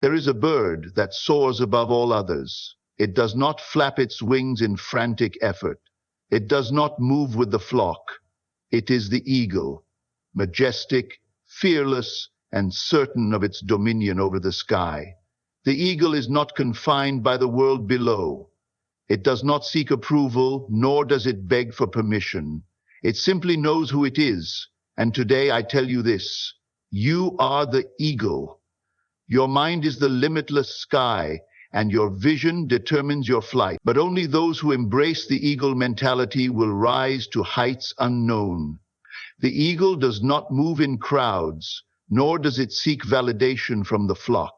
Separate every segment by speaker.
Speaker 1: There is a bird that soars above all others. It does not flap its wings in frantic effort. It does not move with the flock. It is the eagle, majestic, fearless, and certain of its dominion over the sky. The eagle is not confined by the world below. It does not seek approval, nor does it beg for permission. It simply knows who it is. And today I tell you this: you are the eagle. Your mind is the limitless sky, and your vision determines your flight. But only those who embrace the eagle mentality will rise to heights unknown. The eagle does not move in crowds, nor does it seek validation from the flock.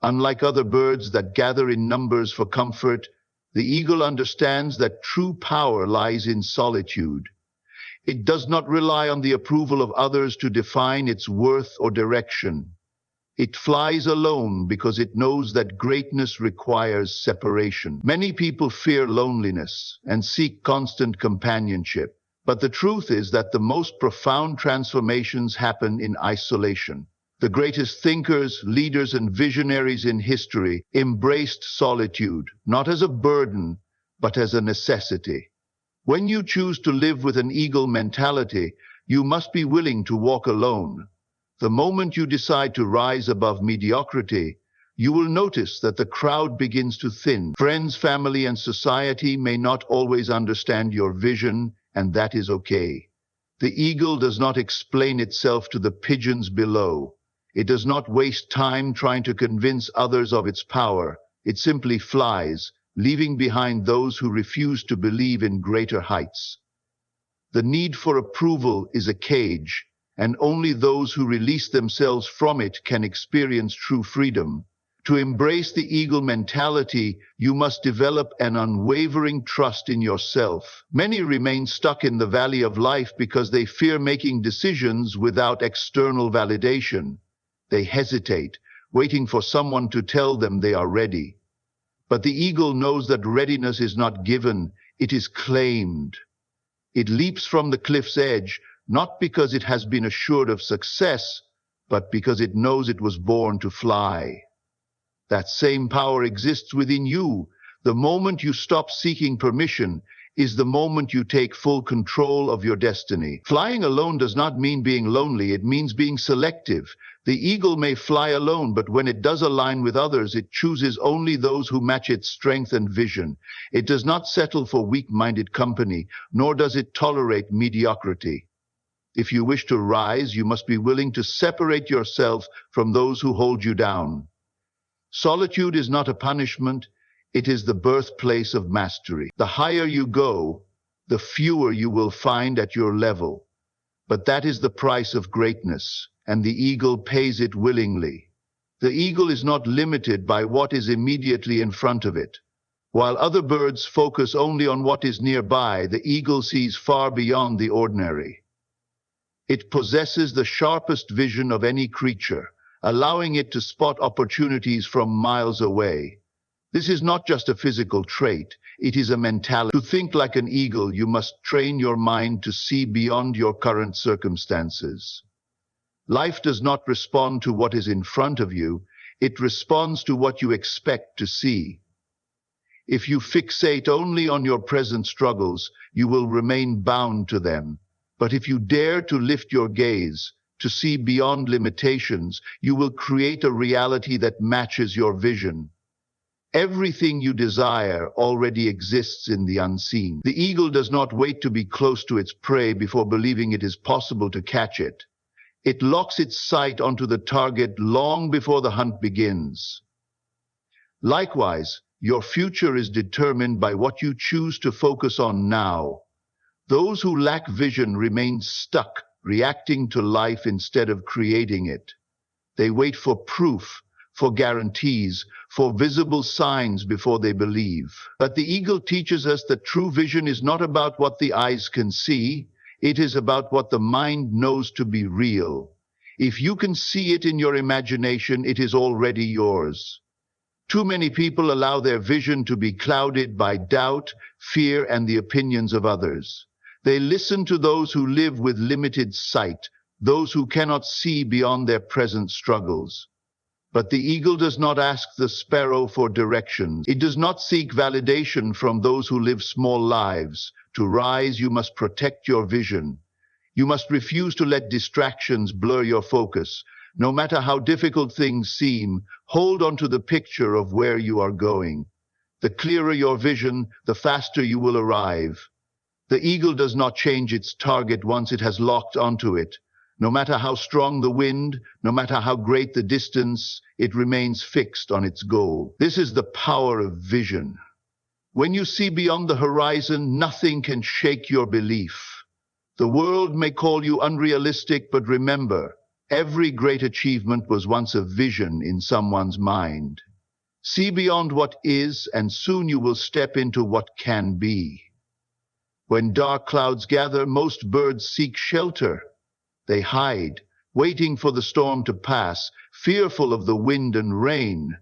Speaker 1: Unlike other birds that gather in numbers for comfort, the eagle understands that true power lies in solitude. It does not rely on the approval of others to define its worth or direction. It flies alone because it knows that greatness requires separation. Many people fear loneliness and seek constant companionship, but the truth is that the most profound transformations happen in isolation. The greatest thinkers, leaders, and visionaries in history embraced solitude, not as a burden, but as a necessity. When you choose to live with an eagle mentality, you must be willing to walk alone. The moment you decide to rise above mediocrity, you will notice that the crowd begins to thin. Friends, family, and society may not always understand your vision, and that is okay. The eagle does not explain itself to the pigeons below. It does not waste time trying to convince others of its power. It simply flies, leaving behind those who refuse to believe in greater heights. The need for approval is a cage, and only those who release themselves from it can experience true freedom. To embrace the eagle mentality, you must develop an unwavering trust in yourself. Many remain stuck in the valley of life because they fear making decisions without external validation. They hesitate, waiting for someone to tell them they are ready. But the eagle knows that readiness is not given, it is claimed. It leaps from the cliff's edge, not because it has been assured of success, but because it knows it was born to fly. That same power exists within you. The moment you stop seeking permission is the moment you take full control of your destiny. Flying alone does not mean being lonely, it means being selective. The eagle may fly alone, but when it does align with others, it chooses only those who match its strength and vision. It does not settle for weak-minded company, nor does it tolerate mediocrity. If you wish to rise, you must be willing to separate yourself from those who hold you down. Solitude is not a punishment, it is the birthplace of mastery. The higher you go, the fewer you will find at your level. But that is the price of greatness, and the eagle pays it willingly. The eagle is not limited by what is immediately in front of it. While other birds focus only on what is nearby, the eagle sees far beyond the ordinary. It possesses the sharpest vision of any creature, allowing it to spot opportunities from miles away. This is not just a physical trait, it is a mentality. To think like an eagle, you must train your mind to see beyond your current circumstances. Life does not respond to what is in front of you, it responds to what you expect to see. If you fixate only on your present struggles, you will remain bound to them. But if you dare to lift your gaze, to see beyond limitations, you will create a reality that matches your vision. Everything you desire already exists in the unseen. The eagle does not wait to be close to its prey before believing it is possible to catch it. It locks its sight onto the target long before the hunt begins. Likewise, your future is determined by what you choose to focus on now. Those who lack vision remain stuck, reacting to life instead of creating it. They wait for proof, for guarantees, for visible signs before they believe. But the eagle teaches us that true vision is not about what the eyes can see, it is about what the mind knows to be real. If you can see it in your imagination, it is already yours. Too many people allow their vision to be clouded by doubt, fear, and the opinions of others. They listen to those who live with limited sight, those who cannot see beyond their present struggles. But the eagle does not ask the sparrow for directions. It does not seek validation from those who live small lives. To rise, you must protect your vision. You must refuse to let distractions blur your focus. No matter how difficult things seem, hold on to the picture of where you are going. The clearer your vision, the faster you will arrive. The eagle does not change its target once it has locked onto it. No matter how strong the wind, no matter how great the distance, it remains fixed on its goal. This is the power of vision. When you see beyond the horizon, nothing can shake your belief. The world may call you unrealistic, but remember, every great achievement was once a vision in someone's mind. See beyond what is, and soon you will step into what can be. When dark clouds gather, most birds seek shelter. They hide, waiting for the storm to pass, fearful of the wind and rain.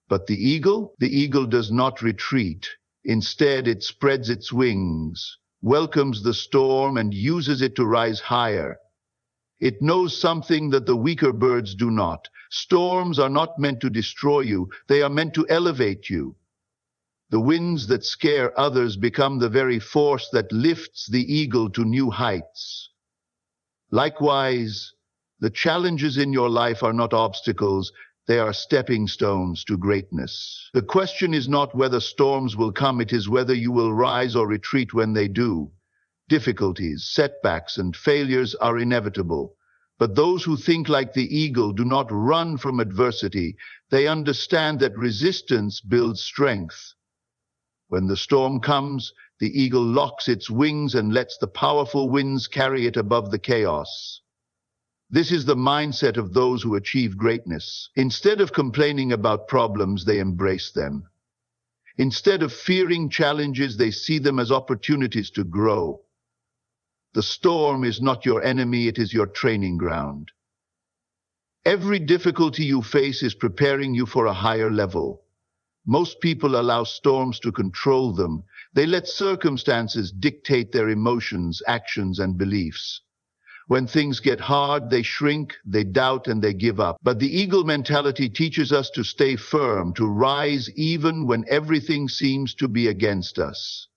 Speaker 1: But the eagle does not retreat. Instead, it spreads its wings, welcomes the storm, and uses it to rise higher. It knows something that the weaker birds do not. Storms are not meant to destroy you, they are meant to elevate you. The winds that scare others become the very force that lifts the eagle to new heights. Likewise, the challenges in your life are not obstacles, they are stepping stones to greatness. The question is not whether storms will come, it is whether you will rise or retreat when they do. Difficulties, setbacks, and failures are inevitable. But those who think like the eagle do not run from adversity. They understand that resistance builds strength. When the storm comes, the eagle locks its wings and lets the powerful winds carry it above the chaos. This is the mindset of those who achieve greatness. Instead of complaining about problems, they embrace them. Instead of fearing challenges, they see them as opportunities to grow. The storm is not your enemy, it is your training ground. Every difficulty you face is preparing you for a higher level. Most people allow storms to control them. They let circumstances dictate their emotions, actions, and beliefs. When things get hard, they shrink, they doubt, and they give up. But the eagle mentality teaches us to stay firm, to rise even when everything seems to be against us.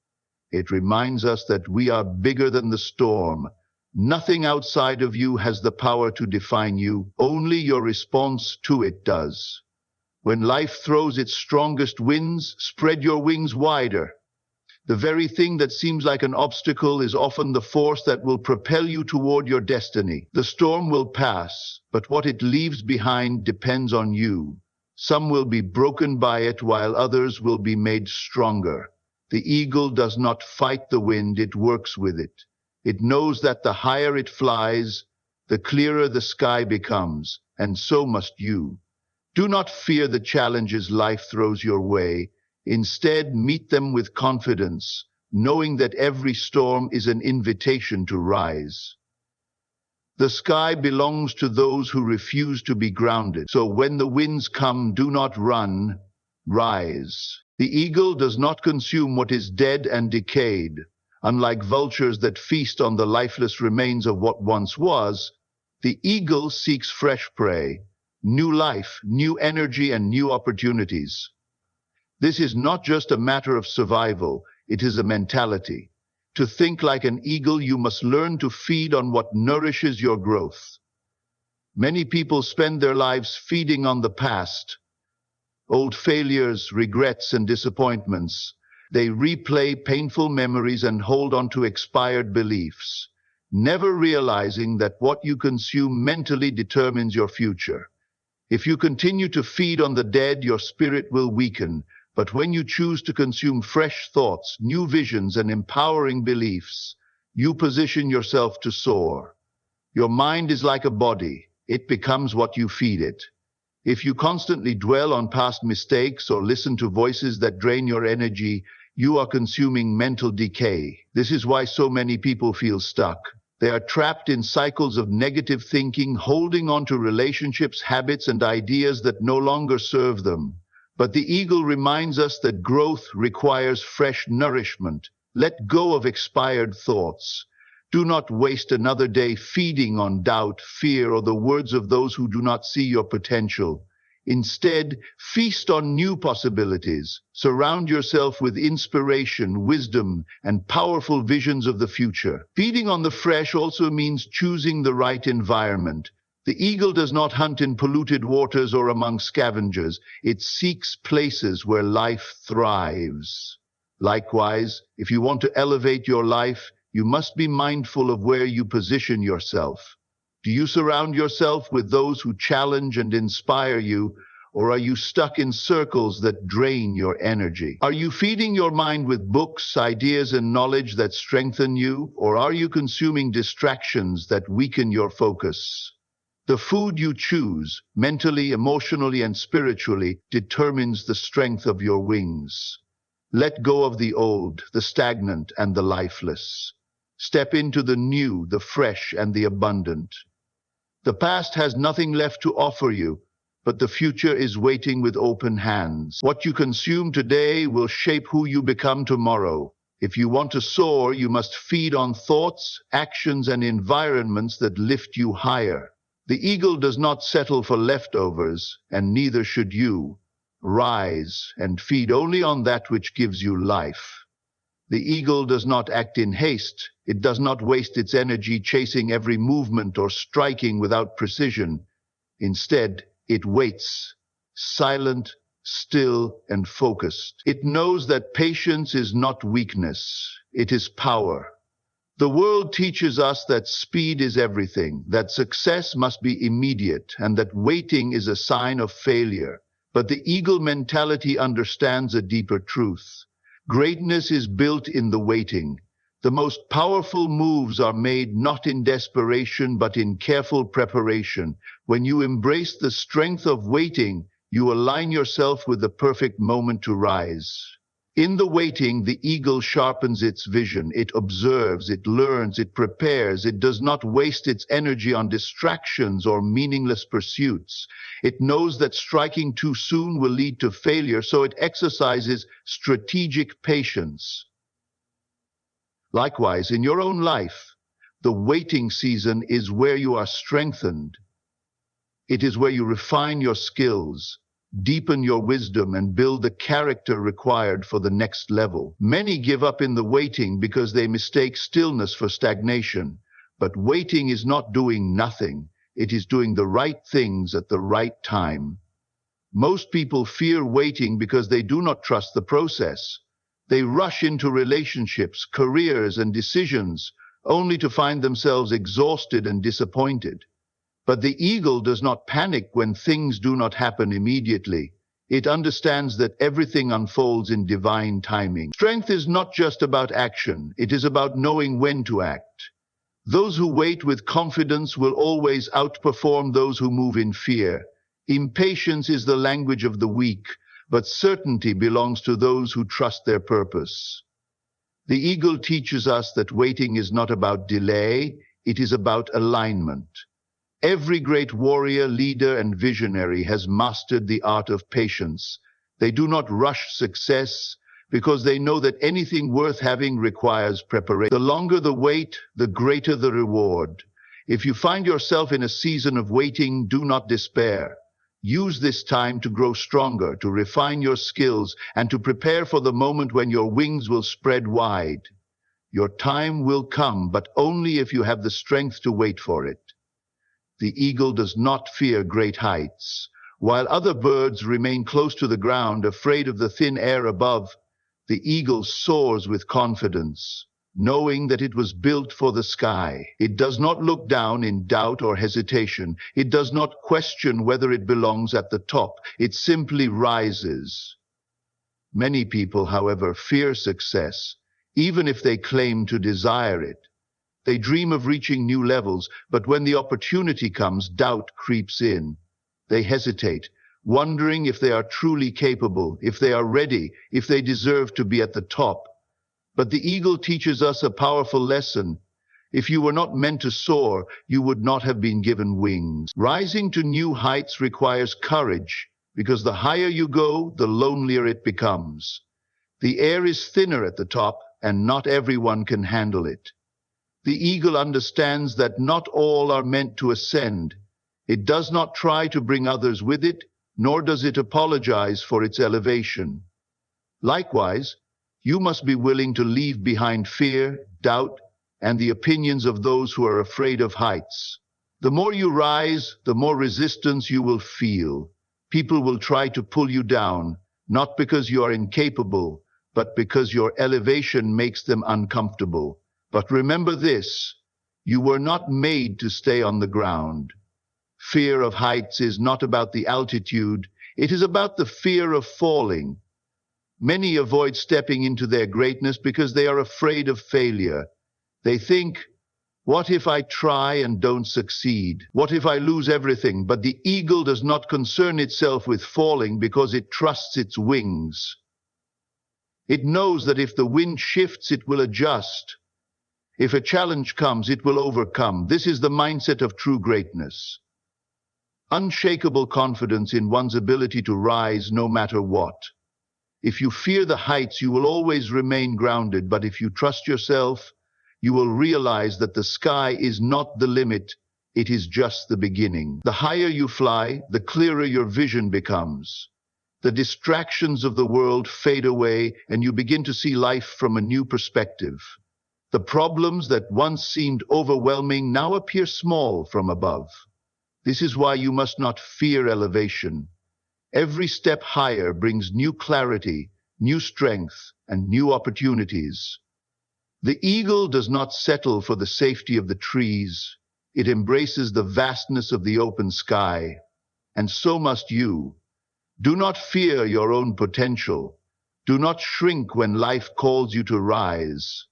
Speaker 1: It reminds us that we are bigger than the storm. Nothing outside of you has the power to define you. Only your response to it does. When life throws its strongest winds, spread your wings wider. The very thing that seems like an obstacle is often the force that will propel you toward your destiny. The storm will pass, but what it leaves behind depends on you. Some will be broken by it, while others will be made stronger. The eagle does not fight the wind, it works with it. It knows that the higher it flies, the clearer the sky becomes, and so must you. Do not fear the challenges life throws your way. Instead, meet them with confidence, knowing that every storm is an invitation to rise. The sky belongs to those who refuse to be grounded. So when the winds come, do not run, rise. The eagle does not consume what is dead and decayed. Unlike vultures that feast on the lifeless remains of what once was, the eagle seeks fresh prey. New life, new energy, and new opportunities. This is not just a matter of survival, it is a mentality. To think like an eagle, you must learn to feed on what nourishes your growth. Many people spend their lives feeding on the past, old failures, regrets, and disappointments. They replay painful memories and hold on to expired beliefs, never realizing that what you consume mentally determines your future. If you continue to feed on the dead, your spirit will weaken. But when you choose to consume fresh thoughts, new visions, and empowering beliefs, you position yourself to soar. Your mind is like a body. It becomes what you feed it. If you constantly dwell on past mistakes or listen to voices that drain your energy, you are consuming mental decay. This is why so many people feel stuck. They are trapped in cycles of negative thinking, holding on to relationships, habits, and ideas that no longer serve them. But the eagle reminds us that growth requires fresh nourishment. Let go of expired thoughts. Do not waste another day feeding on doubt, fear, or the words of those who do not see your potential. Instead, feast on new possibilities. Surround yourself with inspiration, wisdom, and powerful visions of the future. Feeding on the fresh also means choosing the right environment. The eagle does not hunt in polluted waters or among scavengers. It seeks places where life thrives. Likewise, if you want to elevate your life, you must be mindful of where you position yourself. Do you surround yourself with those who challenge and inspire you, or are you stuck in circles that drain your energy? Are you feeding your mind with books, ideas, and knowledge that strengthen you, or are you consuming distractions that weaken your focus? The food you choose, mentally, emotionally, and spiritually, determines the strength of your wings. Let go of the old, the stagnant, and the lifeless. Step into the new, the fresh, and the abundant. The past has nothing left to offer you, but the future is waiting with open hands. What you consume today will shape who you become tomorrow. If you want to soar, you must feed on thoughts, actions, and environments that lift you higher. The eagle does not settle for leftovers, and neither should you. Rise and feed only on that which gives you life. The eagle does not act in haste. It does not waste its energy chasing every movement or striking without precision. Instead, it waits, silent, still, and focused. It knows that patience is not weakness, it is power. The world teaches us that speed is everything, that success must be immediate, and that waiting is a sign of failure. But the eagle mentality understands a deeper truth. Greatness is built in the waiting. The most powerful moves are made not in desperation, but in careful preparation. When you embrace the strength of waiting, you align yourself with the perfect moment to rise. In the waiting, the eagle sharpens its vision. It observes, it learns, it prepares. It does not waste its energy on distractions or meaningless pursuits. It knows that striking too soon will lead to failure, so it exercises strategic patience. Likewise, in your own life, the waiting season is where you are strengthened. It is where you refine your skills, deepen your wisdom, and build the character required for the next level. Many give up in the waiting because they mistake stillness for stagnation. But waiting is not doing nothing. It is doing the right things at the right time. Most people fear waiting because they do not trust the process. They rush into relationships, careers, and decisions, only to find themselves exhausted and disappointed. But the eagle does not panic when things do not happen immediately. It understands that everything unfolds in divine timing. Strength is not just about action, it is about knowing when to act. Those who wait with confidence will always outperform those who move in fear. Impatience is the language of the weak, but certainty belongs to those who trust their purpose. The eagle teaches us that waiting is not about delay, it is about alignment. Every great warrior, leader, and visionary has mastered the art of patience. They do not rush success because they know that anything worth having requires preparation. The longer the wait, the greater the reward. If you find yourself in a season of waiting, do not despair. Use this time to grow stronger, to refine your skills, and to prepare for the moment when your wings will spread wide. Your time will come, but only if you have the strength to wait for it. The eagle does not fear great heights. While other birds remain close to the ground, afraid of the thin air above, the eagle soars with confidence, knowing that it was built for the sky. It does not look down in doubt or hesitation. It does not question whether it belongs at the top. It simply rises. Many people, however, fear success, even if they claim to desire it. They dream of reaching new levels, but when the opportunity comes, doubt creeps in. They hesitate, wondering if they are truly capable, if they are ready, if they deserve to be at the top. But the eagle teaches us a powerful lesson. If you were not meant to soar, you would not have been given wings. Rising to new heights requires courage, because the higher you go, the lonelier it becomes. The air is thinner at the top, and not everyone can handle it. The eagle understands that not all are meant to ascend. It does not try to bring others with it, nor does it apologize for its elevation. Likewise, you must be willing to leave behind fear, doubt, and the opinions of those who are afraid of heights. The more you rise, the more resistance you will feel. People will try to pull you down, not because you are incapable, but because your elevation makes them uncomfortable. But remember this, you were not made to stay on the ground. Fear of heights is not about the altitude, it is about the fear of falling. Many avoid stepping into their greatness because they are afraid of failure. They think, what if I try and don't succeed? What if I lose everything? But the eagle does not concern itself with falling because it trusts its wings. It knows that if the wind shifts, it will adjust. If a challenge comes, it will overcome. This is the mindset of true greatness. Unshakable confidence in one's ability to rise no matter what. If you fear the heights, you will always remain grounded, but if you trust yourself, you will realize that the sky is not the limit, it is just the beginning. The higher you fly, the clearer your vision becomes. The distractions of the world fade away, and you begin to see life from a new perspective. The problems that once seemed overwhelming now appear small from above. This is why you must not fear elevation. Every step higher brings new clarity, new strength, and new opportunities. The eagle does not settle for the safety of the trees. It embraces the vastness of the open sky. And so must you. Do not fear your own potential. Do not shrink when life calls you to rise.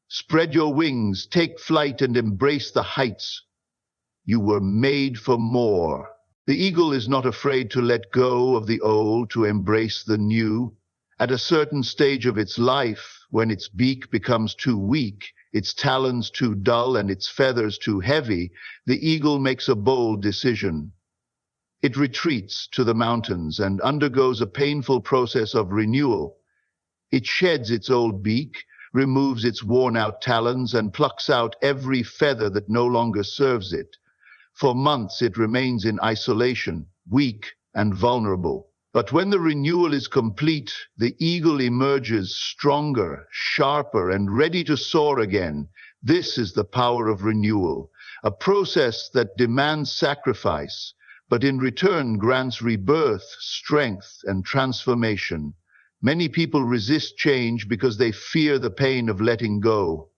Speaker 1: Spread your wings, take flight, and embrace the heights. You were made for more. The eagle is not afraid to let go of the old, to embrace the new. At a certain stage of its life, when its beak becomes too weak, its talons too dull, and its feathers too heavy, the eagle makes a bold decision. It retreats to the mountains and undergoes a painful process of renewal. It sheds its old beak, removes its worn-out talons, and plucks out every feather that no longer serves it. For months it remains in isolation, weak and vulnerable. But when the renewal is complete, the eagle emerges stronger, sharper, and ready to soar again. This is the power of renewal, a process that demands sacrifice, but in return grants rebirth, strength, and transformation. Many people resist change because they fear the pain of letting go.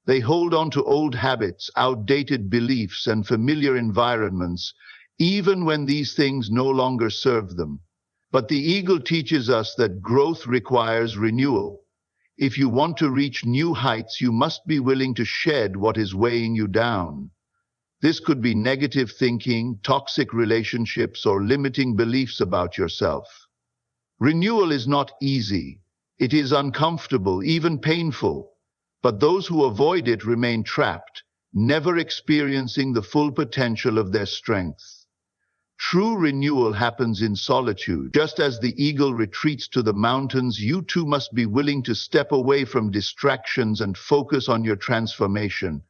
Speaker 1: They hold on to old habits, outdated beliefs, and familiar environments, even when these things no longer serve them. But the eagle teaches us that growth requires renewal. If you want to reach new heights, you must be willing to shed what is weighing you down. This could be negative thinking, toxic relationships, or limiting beliefs about yourself. Renewal is not easy. It is uncomfortable, even painful. But those who avoid it remain trapped, never experiencing the full potential of their strength. True renewal happens in solitude. Just as the eagle retreats to the mountains, you too must be willing to step away from distractions and focus on your transformation.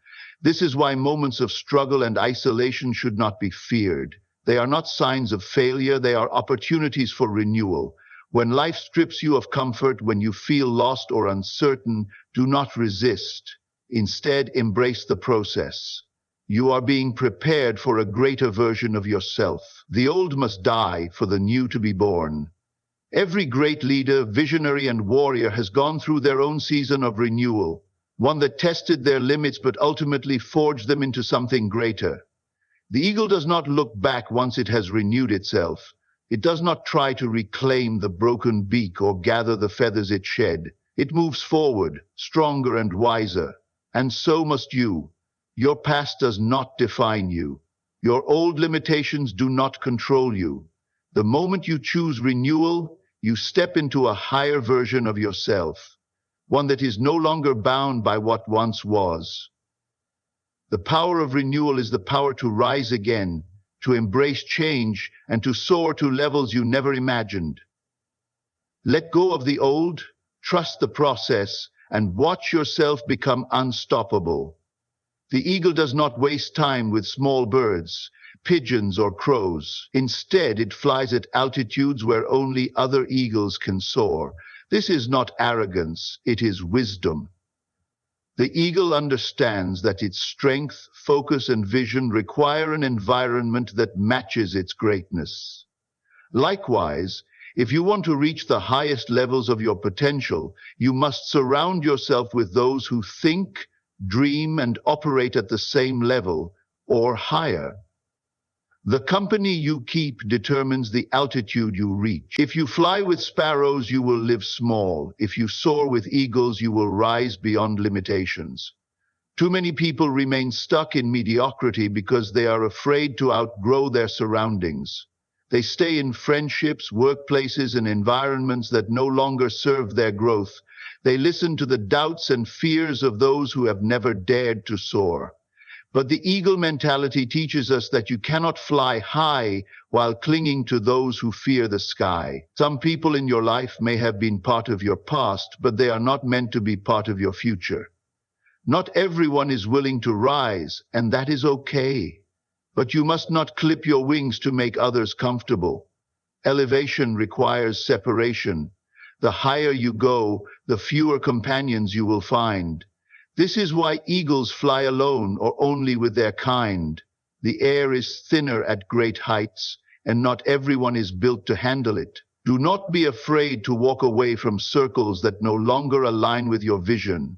Speaker 1: This is why moments of struggle and isolation should not be feared. They are not signs of failure, they are opportunities for renewal. When life strips you of comfort, when you feel lost or uncertain, do not resist. Instead, embrace the process. You are being prepared for a greater version of yourself. The old must die for the new to be born. Every great leader, visionary, and warrior has gone through their own season of renewal, one that tested their limits but ultimately forged them into something greater. The eagle does not look back once it has renewed itself. It does not try to reclaim the broken beak or gather the feathers it shed. It moves forward, stronger and wiser. And so must you. Your past does not define you. Your old limitations do not control you. The moment you choose renewal, you step into a higher version of yourself, one that is no longer bound by what once was. The power of renewal is the power to rise again, to embrace change, and to soar to levels you never imagined. Let go of the old, trust the process, and watch yourself become unstoppable. The eagle does not waste time with small birds. pigeons or crows. Instead, it flies at altitudes where only other eagles can soar. This is not arrogance, it is wisdom. The eagle understands that its strength, focus, and vision require an environment that matches its greatness. Likewise, if you want to reach the highest levels of your potential, you must surround yourself with those who think, dream, and operate at the same level or higher. The company you keep determines the altitude you reach. If you fly with sparrows, you will live small. If you soar with eagles, you will rise beyond limitations. Too many people remain stuck in mediocrity because they are afraid to outgrow their surroundings. They stay in friendships, workplaces, and environments that no longer serve their growth. They listen to the doubts and fears of those who have never dared to soar. But the eagle mentality teaches us that you cannot fly high while clinging to those who fear the sky. Some people in your life may have been part of your past, but they are not meant to be part of your future. Not everyone is willing to rise, and that is okay. But you must not clip your wings to make others comfortable. Elevation requires separation. The higher you go, the fewer companions you will find. This is why eagles fly alone or only with their kind. The air is thinner at great heights, and not everyone is built to handle it. Do not be afraid to walk away from circles that no longer align with your vision.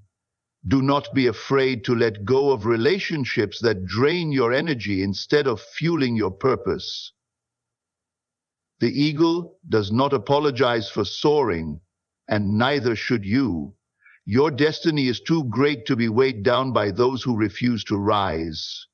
Speaker 1: Do not be afraid to let go of relationships that drain your energy instead of fueling your purpose. The eagle does not apologize for soaring, and neither should you. Your destiny is too great to be weighed down by those who refuse to rise.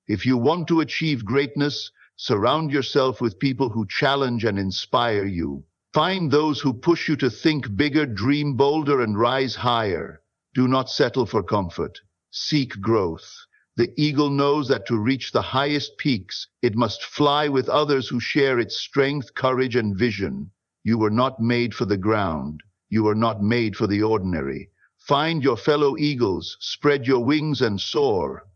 Speaker 1: If you want to achieve greatness, surround yourself with people who challenge and inspire you. Find those who push you to think bigger, dream bolder, and rise higher. Do not settle for comfort. Seek growth. The eagle knows that to reach the highest peaks, it must fly with others who share its strength, courage, and vision. You were not made for the ground. You are not made for the ordinary. Find your fellow eagles, spread your wings, and soar.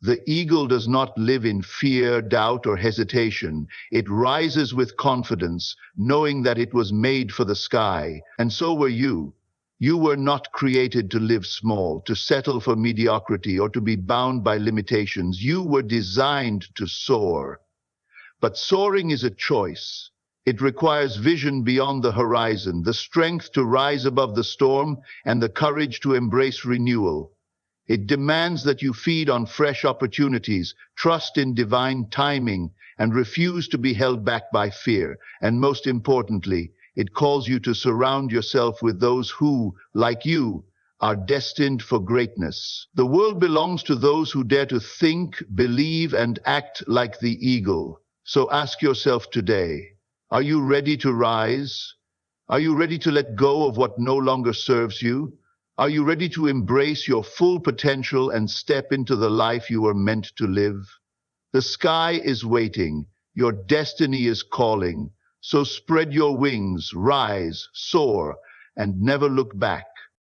Speaker 1: The eagle does not live in fear, doubt, or hesitation. It rises with confidence, knowing that it was made for the sky. And so were you. You were not created to live small, to settle for mediocrity, or to be bound by limitations. You were designed to soar. But soaring is a choice. It requires vision beyond the horizon, the strength to rise above the storm, and the courage to embrace renewal. It demands that you feed on fresh opportunities, trust in divine timing, and refuse to be held back by fear. And most importantly, it calls you to surround yourself with those who, like you, are destined for greatness. The world belongs to those who dare to think, believe, and act like the eagle. So ask yourself today, are you ready to rise? Are you ready to let go of what no longer serves you? Are you ready to embrace your full potential and step into the life you were meant to live? The sky is waiting. Your destiny is calling. So spread your wings, rise, soar, and never look back.